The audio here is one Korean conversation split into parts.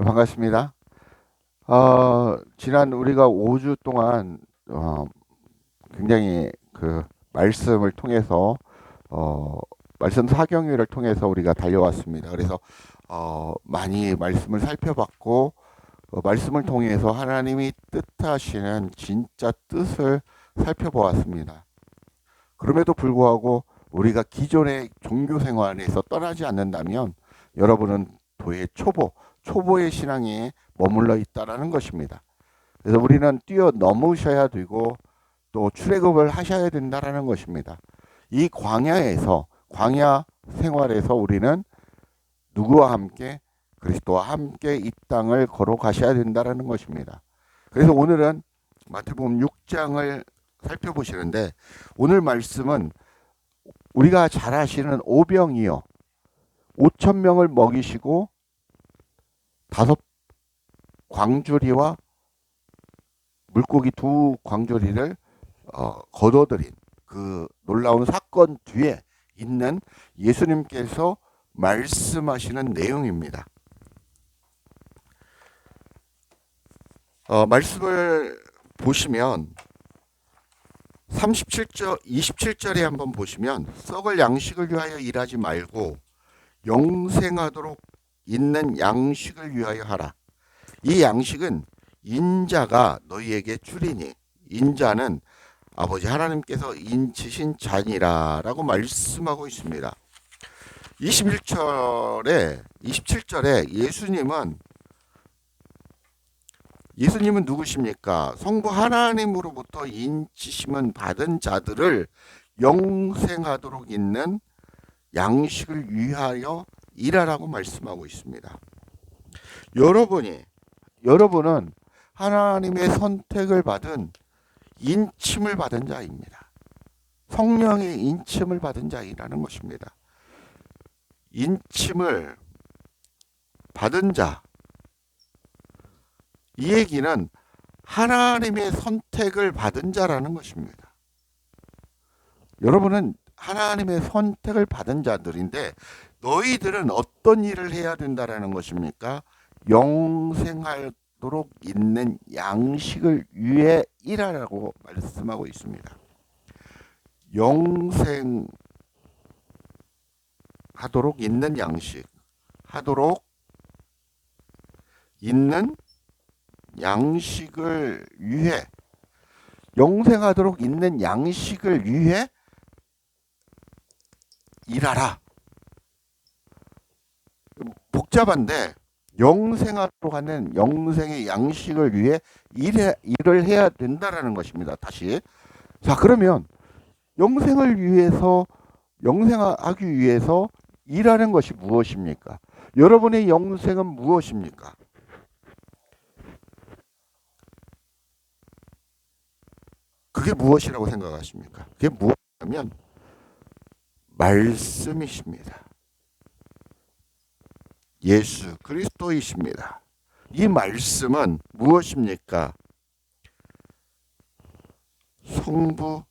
반갑습니다. 지난 우리가 5주 동안 굉장히 그 말씀을 통해서 어, 말씀 사경위를 통해서 우리가 달려왔습니다. 그래서 많이 말씀을 살펴봤고 말씀을 통해서 하나님이 뜻하시는 진짜 뜻을 살펴보았습니다. 그럼에도 불구하고 우리가 기존의 종교 생활에서 떠나지 않는다면 여러분은 도의 초보의 신앙에 머물러 있다라는 것입니다. 그래서 우리는 뛰어넘으셔야 되고 또 출애굽을 하셔야 된다라는 것입니다. 이 광야 생활에서 우리는 누구와 함께 그리스도와 함께 이 땅을 걸어가셔야 된다라는 것입니다. 그래서 오늘은 마태복음 6장을 살펴보시는데 오늘 말씀은 우리가 잘 아시는 오병이어 5천 명을 먹이시고 다섯 광주리와 물고기 두 광주리를 거둬들인 그 놀라운 사건 뒤에 있는 예수님께서 말씀하시는 내용입니다. 말씀을 보시면 27절에 한번 보시면 썩을 양식을 위하여 일하지 말고 영생하도록 있는 양식을 위하여 하라. 이 양식은 인자가 너희에게 주리니 인자는 아버지 하나님께서 인치신 자니라라고 말씀하고 있습니다. 27절에 예수님은 누구십니까? 성부 하나님으로부터 인치심은 받은 자들을 영생하도록 있는 양식을 위하여 일하라고 말씀하고 있습니다. 여러분은 하나님의 선택을 받은 인침을 받은 자입니다. 성령의 인침을 받은 자이라는 것입니다. 인침을 받은 자, 이 얘기는 하나님의 선택을 받은 자라는 것입니다. 여러분은 하나님의 선택을 받은 자들인데 너희들은 어떤 일을 해야 된다라는 것입니까? 영생하도록 있는 양식을 위해 일하라고 말씀하고 있습니다. 영생하도록 있는 양식, 하도록 있는 양식을 위해, 영생하도록 있는 양식을 위해 일하라. 복잡한데 영생하도록 하는 영생의 양식을 위해 일을 해야 된다라는 것입니다. 다시. 자, 그러면 영생하기 위해서 일하는 것이 무엇입니까? 여러분의 영생은 무엇입니까? 그게 무엇이라고 생각하십니까? 그게 무엇이냐면 말씀이십니다. 예수 그리스도이십니다. 이 말씀은 무엇입니까? 성부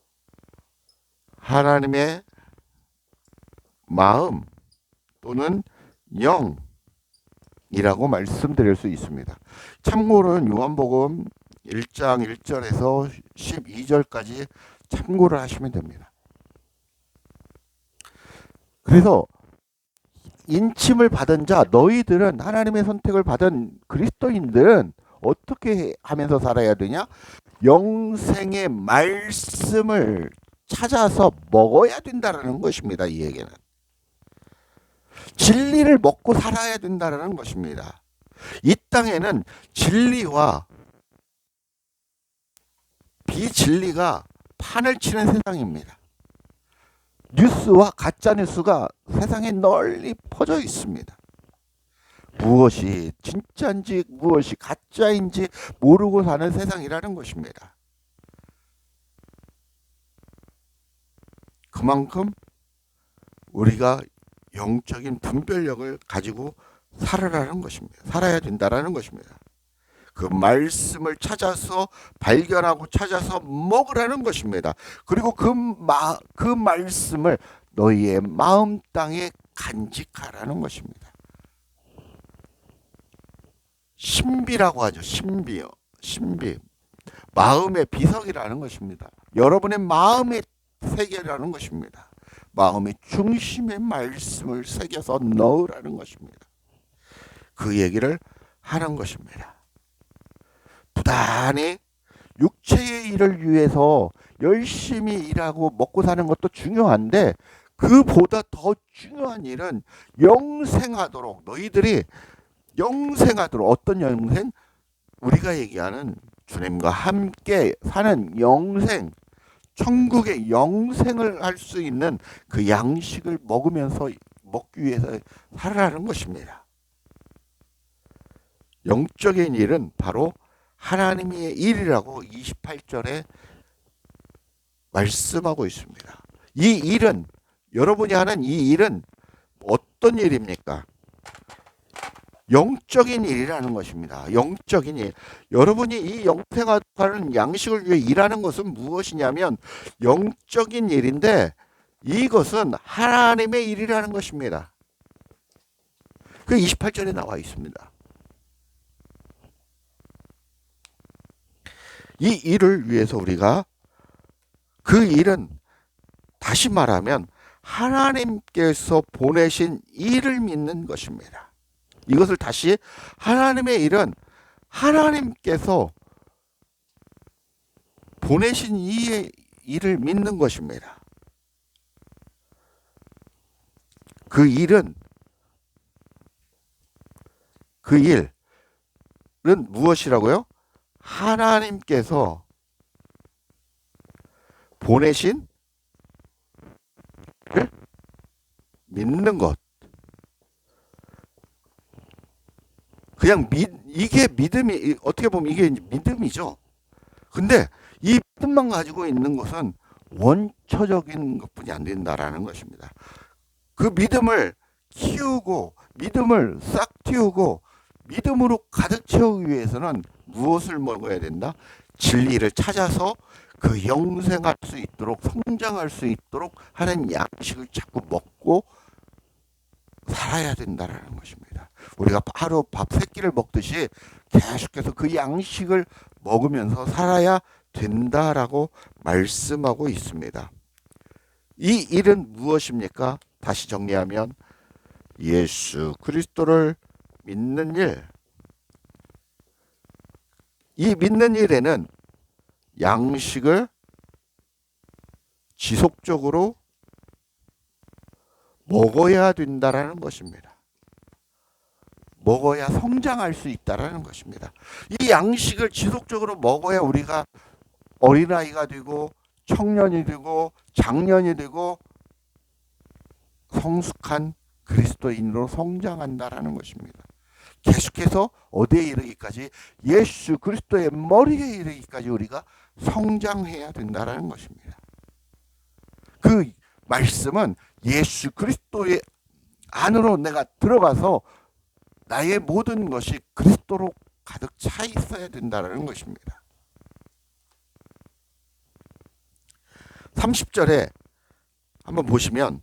하나님의 마음 또는 영이라고 말씀드릴 수 있습니다. 참고로는 요한복음 1장 1절에서 12절까지 참고를 하시면 됩니다. 그래서 인침을 받은 자, 너희들은 하나님의 선택을 받은 그리스도인들은 어떻게 하면서 살아야 되냐? 영생의 말씀을 찾아서 먹어야 된다는 것입니다. 이 얘기는 진리를 먹고 살아야 된다는 것입니다. 이 땅에는 진리와 비진리가 판을 치는 세상입니다. 뉴스와 가짜 뉴스가 세상에 널리 퍼져 있습니다. 무엇이 진짜인지 무엇이 가짜인지 모르고 사는 세상이라는 것입니다. 그만큼 우리가 영적인 분별력을 가지고 살아야 된다라는 것입니다. 그 말씀을 찾아서 발견하고 찾아서 먹으라는 것입니다. 그리고 그 말씀을 너희의 마음 땅에 간직하라는 것입니다. 신비라고 하죠. 신비요. 신비. 마음의 비석이라는 것입니다. 여러분의 마음의 세계라는 것입니다. 마음의 중심에 말씀을 새겨서 넣으라는 것입니다. 그 얘기를 하는 것입니다. 부단히 육체의 일을 위해서 열심히 일하고 먹고 사는 것도 중요한데 그보다 더 중요한 일은 영생하도록, 너희들이 영생하도록, 어떤 영생? 우리가 얘기하는 주님과 함께 사는 영생, 천국의 영생을 할 수 있는 그 양식을 먹으면서 먹기 위해서 살아라는 것입니다. 영적인 일은 바로 하나님의 일이라고 28절에 말씀하고 있습니다. 이 일은, 여러분이 하는 이 일은 어떤 일입니까? 영적인 일이라는 것입니다. 영적인 일. 여러분이 이 영생하는 양식을 위해 일하는 것은 무엇이냐면 영적인 일인데 이것은 하나님의 일이라는 것입니다. 그 28절에 나와 있습니다. 이 일을 위해서 우리가, 그 일은 다시 말하면 하나님께서 보내신 일을 믿는 것입니다. 이것을 다시, 하나님의 일은 하나님께서 보내신 이 일을 믿는 것입니다. 그 일은, 그 일은 무엇이라고요? 하나님께서 보내신 일을 믿는 것. 그냥 이게 믿음이, 어떻게 보면 이게 믿음이죠. 근데 이 믿음만 가지고 있는 것은 원초적인 것뿐이 안 된다라는 것입니다. 그 믿음을 키우고 믿음을 싹 틔우고 믿음으로 가득 채우기 위해서는 무엇을 먹어야 된다? 진리를 찾아서 그 영생할 수 있도록, 성장할 수 있도록 하는 양식을 자꾸 먹고 살아야 된다라는 것입니다. 우리가 하루 밥 3끼를 먹듯이 계속해서 그 양식을 먹으면서 살아야 된다라고 말씀하고 있습니다. 이 일은 무엇입니까? 다시 정리하면 예수 그리스도를 믿는 일. 이 믿는 일에는 양식을 지속적으로 먹어야 된다라는 것입니다. 먹어야 성장할 수 있다라는 것입니다. 이 양식을 지속적으로 먹어야 우리가 어린아이가 되고 청년이 되고 장년이 되고 성숙한 그리스도인으로 성장한다라는 것입니다. 계속해서 어디에 이르기까지? 예수 그리스도의 머리에 이르기까지 우리가 성장해야 된다라는 것입니다. 그 말씀은 예수 그리스도의 안으로 내가 들어가서 나의 모든 것이 그리스도로 가득 차 있어야 된다는 것입니다. 30절에 한번 보시면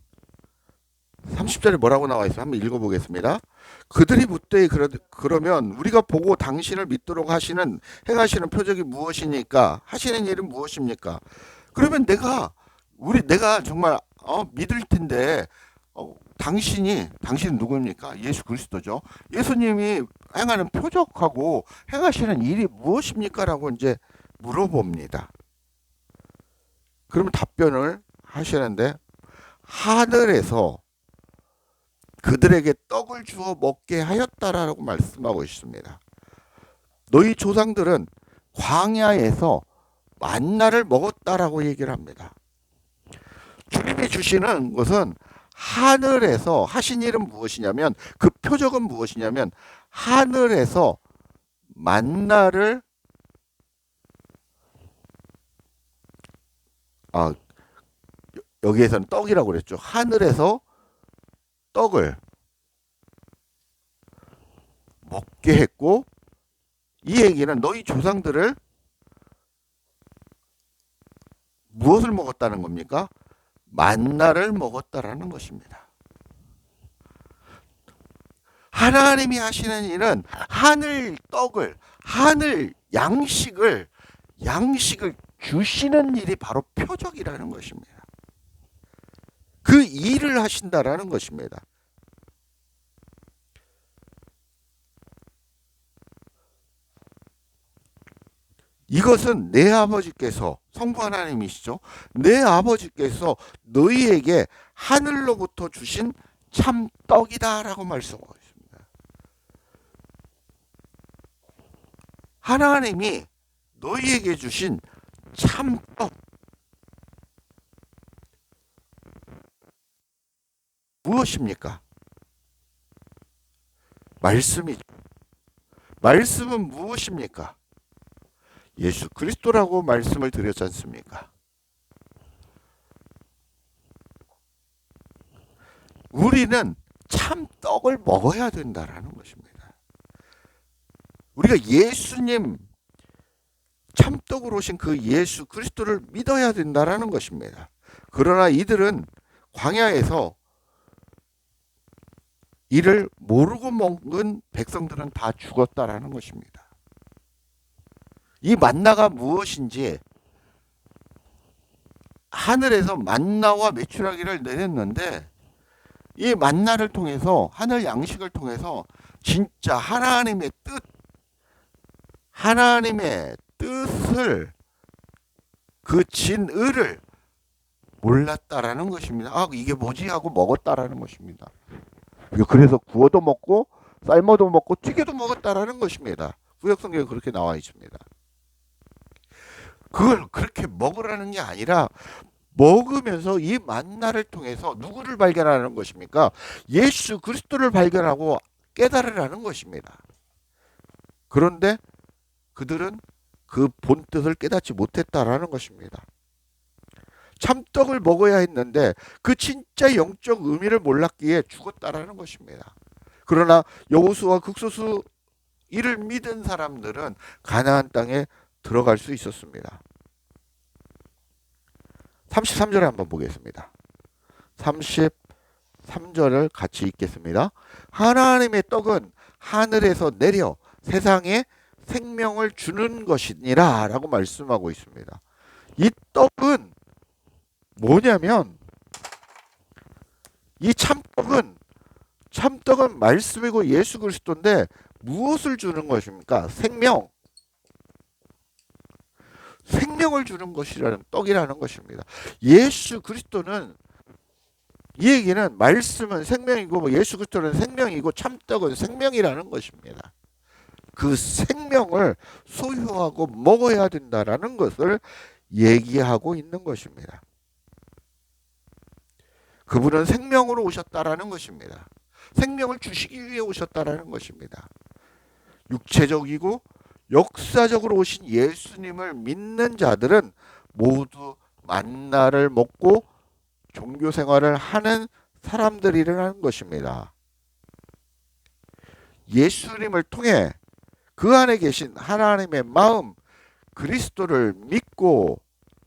30절에 뭐라고 나와 있어요? 한번 읽어보겠습니다. 그들이 묻되 그러면 우리가 보고 당신을 믿도록 하시는 행하시는 표적이 무엇이니까? 하시는 일은 무엇입니까? 그러면 내가 정말 믿을 텐데 당신은 누구입니까? 예수 그리스도죠. 예수님이 행하는 표적하고 행하시는 일이 무엇입니까? 라고 이제 물어봅니다. 그러면 답변을 하시는데 하늘에서 그들에게 떡을 주어 먹게 하였다라고 말씀하고 있습니다. 너희 조상들은 광야에서 만나를 먹었다라고 얘기를 합니다. 주님이 주시는 것은 하늘에서 하신 일은 무엇이냐면, 그 표적은 무엇이냐면 하늘에서 만나를 여기에서는 떡이라고 그랬죠. 하늘에서 떡을 먹게 했고, 이 얘기는 너희 조상들을 무엇을 먹었다는 겁니까? 만나를 먹었다라는 것입니다. 하나님이 하시는 일은 하늘 떡을, 하늘 양식을 주시는 일이 바로 표적이라는 것입니다. 그 일을 하신다라는 것입니다. 이것은 내 아버지께서, 성부 하나님이시죠. 내 아버지께서 너희에게 하늘로부터 주신 참 떡이다라고 말씀하고 있습니다. 하나님이 너희에게 주신 참 떡. 무엇입니까? 말씀이죠. 말씀은 무엇입니까? 예수 그리스도라고 말씀을 드렸지 않습니까? 우리는 참 떡을 먹어야 된다라는 것입니다. 우리가 예수님 참떡으로 오신 그 예수 그리스도를 믿어야 된다라는 것입니다. 그러나 이들은 광야에서 이를 모르고 먹은 백성들은 다 죽었다라는 것입니다. 이 만나가 무엇인지, 하늘에서 만나와 메추라기를 내렸는데 이 만나를 통해서, 하늘 양식을 통해서 진짜 하나님의 뜻을, 그 진의를 몰랐다라는 것입니다. 아, 이게 뭐지 하고 먹었다라는 것입니다. 그래서 구워도 먹고 삶아도 먹고 튀겨도 먹었다라는 것입니다. 구약성경에 그렇게 나와 있습니다. 그걸 그렇게 먹으라는 게 아니라 먹으면서 이 만나를 통해서 누구를 발견하는 것입니까? 예수 그리스도를 발견하고 깨달으라는 것입니다. 그런데 그들은 그 본뜻을 깨닫지 못했다라는 것입니다. 참떡을 먹어야 했는데 그 진짜 영적 의미를 몰랐기에 죽었다라는 것입니다. 그러나 여호수아 극소수 이를 믿은 사람들은 가나안 땅에 들어갈 수 있었습니다. 33절에 한번 보겠습니다. 33절을 같이 읽겠습니다. 하나님의 떡은 하늘에서 내려 세상에 생명을 주는 것이니라 라고 말씀하고 있습니다. 이 떡은 뭐냐면, 이 참떡은 말씀이고 예수 그리스도인데 무엇을 주는 것입니까? 생명을 주는 것이라는 떡이라는 것입니다. 예수 그리스도는, 이 얘기는 말씀은 생명이고 예수 그리스도는 생명이고 참떡은 생명이라는 것입니다. 그 생명을 소유하고 먹어야 된다라는 것을 얘기하고 있는 것입니다. 그분은 생명으로 오셨다라는 것입니다. 생명을 주시기 위해 오셨다라는 것입니다. 육체적이고 역사적으로 오신 예수님을 믿는 자들은 모두 만나를 먹고 종교 생활을 하는 사람들이라는 것입니다. 예수님을 통해 그 안에 계신 하나님의 마음, 그리스도를 믿고,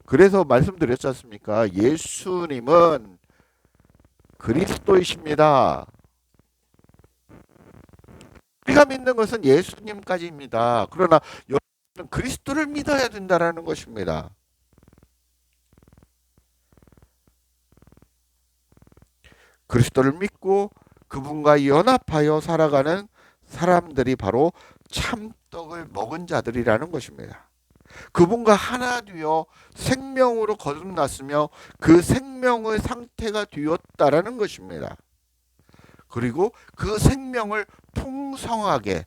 그래서 말씀드렸지 않습니까? 예수님은 그리스도이십니다. 우리가 믿는 것은 예수님까지입니다. 그러나 여러분은 그리스도를 믿어야 된다는 것입니다. 그리스도를 믿고 그분과 연합하여 살아가는 사람들이 바로 참떡을 먹은 자들이라는 것입니다. 그분과 하나 되어 생명으로 거듭났으며 그 생명의 상태가 되었다라는 것입니다. 그리고 그 생명을 풍성하게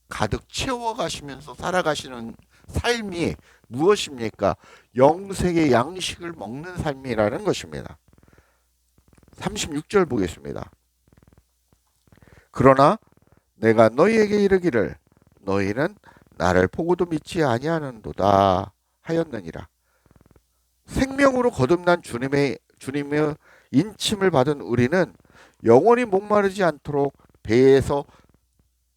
가득 채워가시면서 살아가시는 삶이 무엇입니까? 영생의 양식을 먹는 삶이라는 것입니다. 36절 보겠습니다. 그러나 내가 너희에게 이르기를 너희는 나를 보고도 믿지 아니하는도다 하였느니라. 생명으로 거듭난 주님의 인침을 받은 우리는 영원히 목마르지 않도록 배에서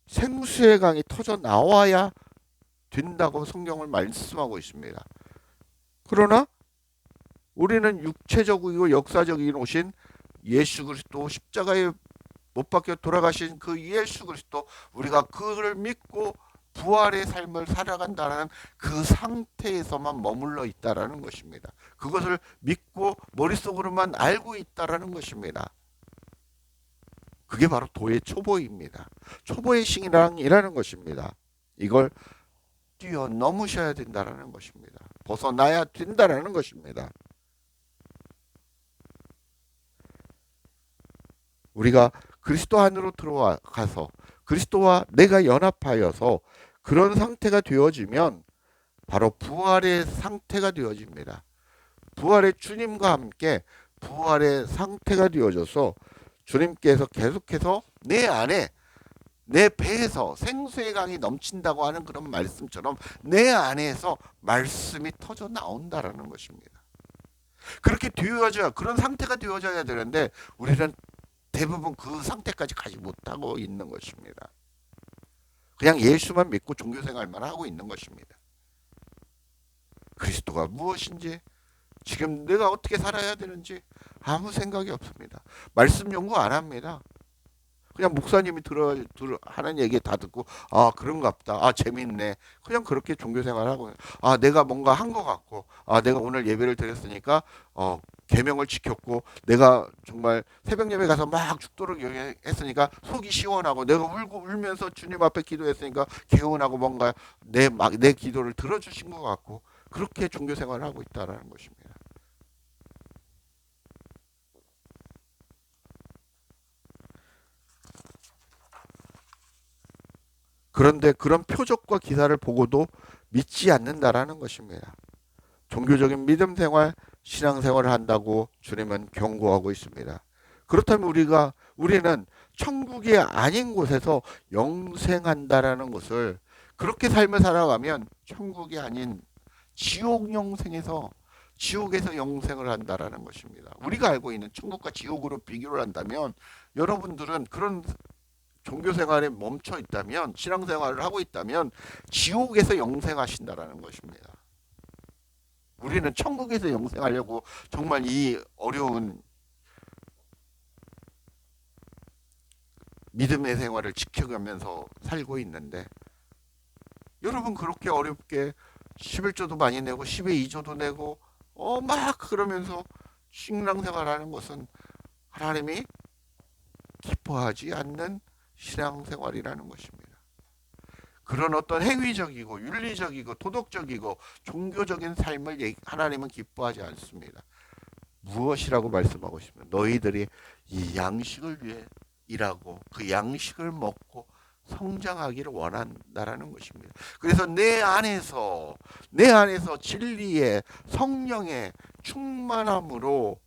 생수의 강이 터져 나와야 된다고 성경을 말씀하고 있습니다. 그러나 우리는 육체적이고 역사적인 오신 예수 그리스도 십자가의 못 박혀 돌아가신 그 예수 그리스도, 우리가 그를 믿고 부활의 삶을 살아간다는 그 상태에서만 머물러 있다라는 것입니다. 그것을 믿고 머릿속으로만 알고 있다라는 것입니다. 그게 바로 도의 초보입니다. 초보의 신앙이라는 것입니다. 이걸 뛰어넘으셔야 된다라는 것입니다. 벗어나야 된다라는 것입니다. 우리가 그리스도 안으로 들어가서 그리스도와 내가 연합하여서 그런 상태가 되어지면 바로 부활의 상태가 되어집니다. 부활의 주님과 함께 부활의 상태가 되어져서 주님께서 계속해서 내 안에, 내 배에서 생수의 강이 넘친다고 하는 그런 말씀처럼 내 안에서 말씀이 터져 나온다라는 것입니다. 그렇게 되어져야, 그런 상태가 되어져야 되는데 우리는 대부분 그 상태까지 가지 못하고 있는 것입니다. 그냥 예수만 믿고 종교생활만 하고 있는 것입니다. 그리스도가 무엇인지, 지금 내가 어떻게 살아야 되는지 아무 생각이 없습니다. 말씀 연구 안 합니다. 그냥 목사님이 하는 얘기 다 듣고, 아 그런갑다, 아 재밌네, 그냥 그렇게 종교생활하고, 아 내가 뭔가 한 것 같고, 아 내가 오늘 예배를 드렸으니까 계명을 지켰고, 내가 정말 새벽 예배 가서 막 죽도록 했으니까 속이 시원하고, 내가 울면서 주님 앞에 기도했으니까 개운하고, 뭔가 내 기도를 들어주신 것 같고, 그렇게 종교생활을 하고 있다라는 것입니다. 그런데 그런 표적과 기사를 보고도 믿지 않는다라는 것입니다. 종교적인 믿음 생활, 신앙 생활을 한다고 주님은 경고하고 있습니다. 그렇다면 우리는 천국이 아닌 곳에서 영생한다라는 것을, 그렇게 삶을 살아가면 천국이 아닌 지옥에서 영생을 한다라는 것입니다. 우리가 알고 있는 천국과 지옥으로 비교를 한다면, 여러분들은 그런 종교생활에 멈춰 있다면, 신앙생활을 하고 있다면 지옥에서 영생하신다라는 것입니다. 우리는 천국에서 영생하려고 정말 이 어려운 믿음의 생활을 지켜가면서 살고 있는데, 여러분 그렇게 어렵게 11조도 많이 내고 10의 2조도 내고 막 그러면서 신앙생활하는 것은 하나님이 기뻐하지 않는 신앙생활이라는 것입니다. 그런 어떤 행위적이고 윤리적이고 도덕적이고 종교적인 삶을 하나님은 기뻐하지 않습니다. 무엇이라고 말씀하고 싶습니다. 너희들이 이 양식을 위해 일하고 그 양식을 먹고 성장하기를 원한다라는 것입니다. 그래서 내 안에서 진리의 성령의 충만함으로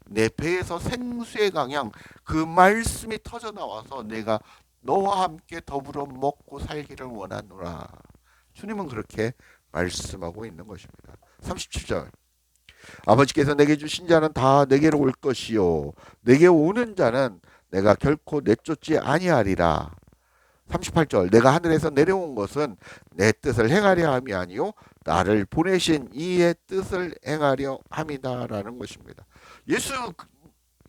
내 배에서 생수의 강양, 그 말씀이 터져 나와서 내가 너와 함께 더불어 먹고 살기를 원하노라. 주님은 그렇게 말씀하고 있는 것입니다. 37절. 아버지께서 내게 주신 자는 다 내게로 올 것이요 내게 오는 자는 내가 결코 내쫓지 아니하리라. 38절. 내가 하늘에서 내려온 것은 내 뜻을 행하려 함이 아니요 나를 보내신 이의 뜻을 행하려 함이다라는 것입니다.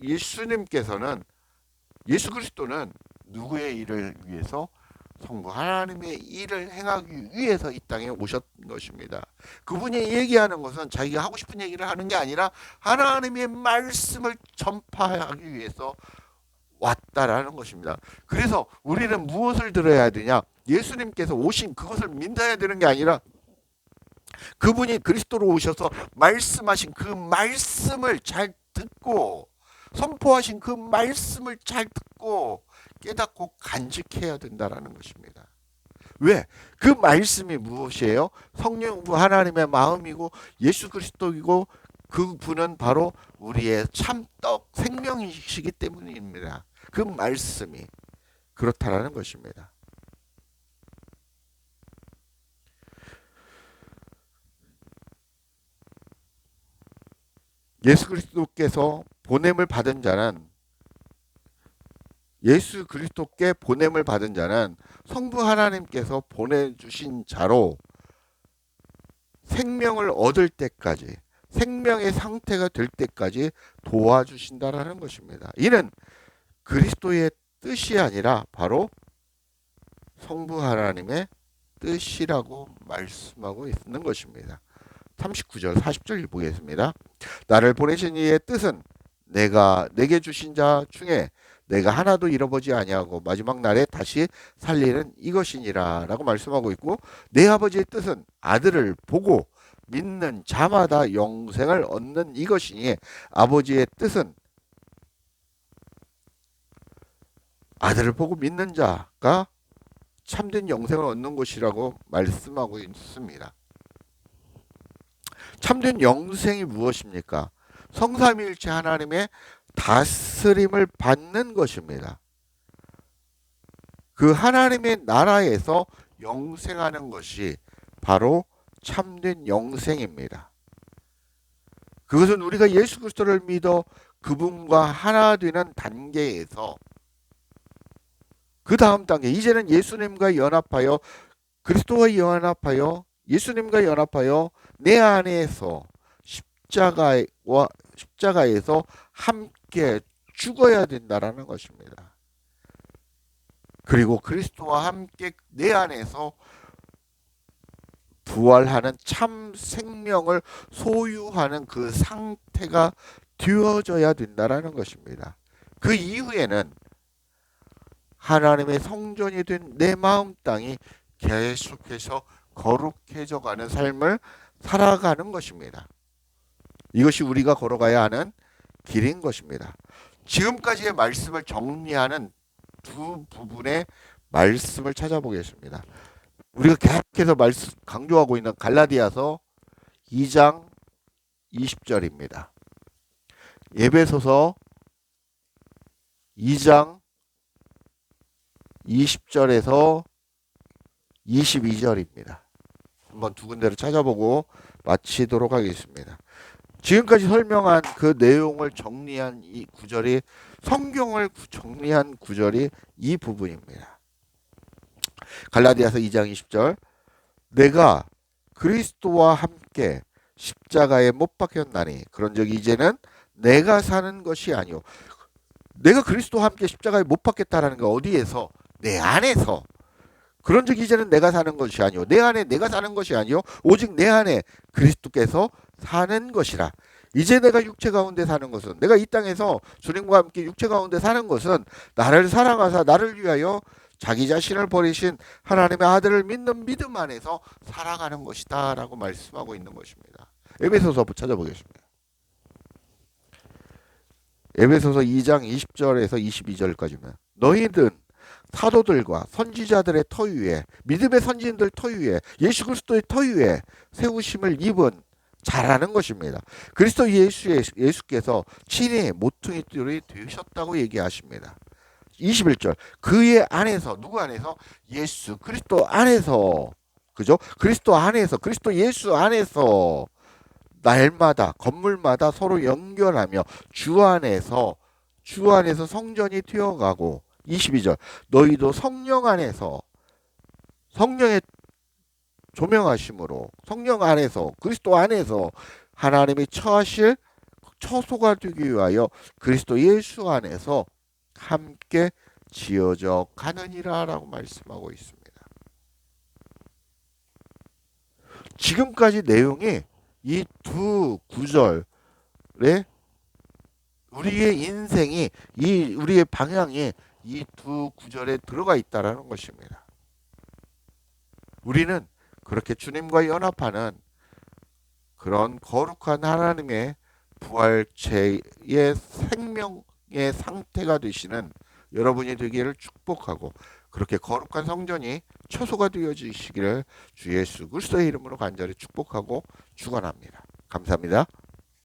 예수님께서는, 예수 그리스도는 누구의 일을 위해서? 성부 하나님의 일을 행하기 위해서 이 땅에 오셨던 것입니다. 그분이 얘기하는 것은 자기가 하고 싶은 얘기를 하는 게 아니라 하나님의 말씀을 전파하기 위해서 왔다라는 것입니다. 그래서 우리는 무엇을 들어야 되냐? 예수님께서 오신 그것을 믿어야 되는 게 아니라, 그분이 그리스도로 오셔서 말씀하신 그 말씀을 잘 듣고, 선포하신 그 말씀을 잘 듣고 깨닫고 간직해야 된다라는 것입니다. 왜? 그 말씀이 무엇이에요? 성령 하나님의 마음이고 예수 그리스도이고, 그분은 바로 우리의 참떡 생명이시기 때문입니다. 그 말씀이 그렇다라는 것입니다. 예수 그리스도께서 보냄을 받은 자는, 예수 그리스도께 보냄을 받은 자는 성부 하나님께서 보내주신 자로 생명을 얻을 때까지, 생명의 상태가 될 때까지 도와주신다라는 것입니다. 이는 그리스도의 뜻이 아니라 바로 성부 하나님의 뜻이라고 말씀하고 있는 것입니다. 39절 40절 보겠습니다. 나를 보내신 이의 뜻은 내가 내게 주신 자 중에 내가 하나도 잃어보지 아니하고 마지막 날에 다시 살리는 이것이니라 라고 말씀하고 있고, 내 아버지의 뜻은 아들을 보고 믿는 자마다 영생을 얻는 이것이니 아버지의 뜻은 아들을 보고 믿는 자가 참된 영생을 얻는 것이라고 말씀하고 있습니다. 참된 영생이 무엇입니까? 성삼위일체 하나님의 다스림을 받는 것입니다. 그 하나님의 나라에서 영생하는 것이 바로 참된 영생입니다. 그것은 우리가 예수 그리스도를 믿어 그분과 하나 되는 단계에서 그 다음 단계, 이제는 예수님과 연합하여 그리스도와 연합하여 예수님과 연합하여 내 안에서 십자가에서 함께 죽어야 된다라는 것입니다. 그리고 그리스도와 함께 내 안에서 부활하는 참 생명을 소유하는 그 상태가 되어져야 된다라는 것입니다. 그 이후에는 하나님의 성전이 된 내 마음 땅이 계속해서 거룩해져 가는 삶을 살아가는 것입니다. 이것이 우리가 걸어가야 하는 길인 것입니다. 지금까지의 말씀을 정리하는 두 부분의 말씀을 찾아보겠습니다. 우리가 계속해서 강조하고 있는 갈라디아서 2장 20절입니다. 에베소서 2장 20절에서 22절입니다. 한번 두 군데를 찾아보고 마치도록 하겠습니다. 지금까지 설명한 그 내용을 정리한 이 구절이, 성경을 정리한 구절이 이 부분입니다. 갈라디아서 2장 20절, 내가 그리스도와 함께 십자가에 못 박혔나니 그런즉 이제는 내가 사는 것이 아니요. 내가 그리스도와 함께 십자가에 못 박혔다라는 거 어디에서? 내 안에서. 그런즉 이제는 내가 사는 것이 아니요, 내 안에 내가 사는 것이 아니요, 오직 내 안에 그리스도께서 사는 것이라. 이제 내가 육체 가운데 사는 것은, 내가 이 땅에서 주님과 함께 육체 가운데 사는 것은 나를 사랑하사 나를 위하여 자기 자신을 버리신 하나님의 아들을 믿는 믿음 안에서 살아가는 것이다 라고 말씀하고 있는 것입니다. 에베소서 찾아보겠습니다. 에베소서 2장 20절에서 22절까지면 너희는 사도들과 선지자들의 터 위에, 믿음의 선지인들 터 위에, 예수 그리스도의 터 위에 세우심을 입은 자라는 것입니다. 그리스도 예수께서 친히 모퉁이 돌이 되셨다고 얘기하십니다. 21절, 그의 안에서, 누구 안에서? 예수 그리스도 안에서, 그죠? 그리스도 안에서, 그리스도 예수 안에서 날마다, 건물마다 서로 연결하며 주 안에서 성전이 되어가고, 22절, 너희도 성령 안에서, 성령의 조명하심으로, 성령 안에서, 그리스도 안에서 하나님이 처하실 처소가 되기 위하여 그리스도 예수 안에서 함께 지어져 가느니라 라고 말씀하고 있습니다. 지금까지 내용이 이 두 구절에 우리의 인생이, 우리의 방향이 이 두 구절에 들어가 있다라는 것입니다. 우리는 그렇게 주님과 연합하는 그런 거룩한 하나님의 부활체의 생명의 상태가 되시는 여러분이 되기를 축복하고, 그렇게 거룩한 성전이 처소가 되어지시기를 주 예수 그리스도의 이름으로 간절히 축복하고 축원합니다. 감사합니다.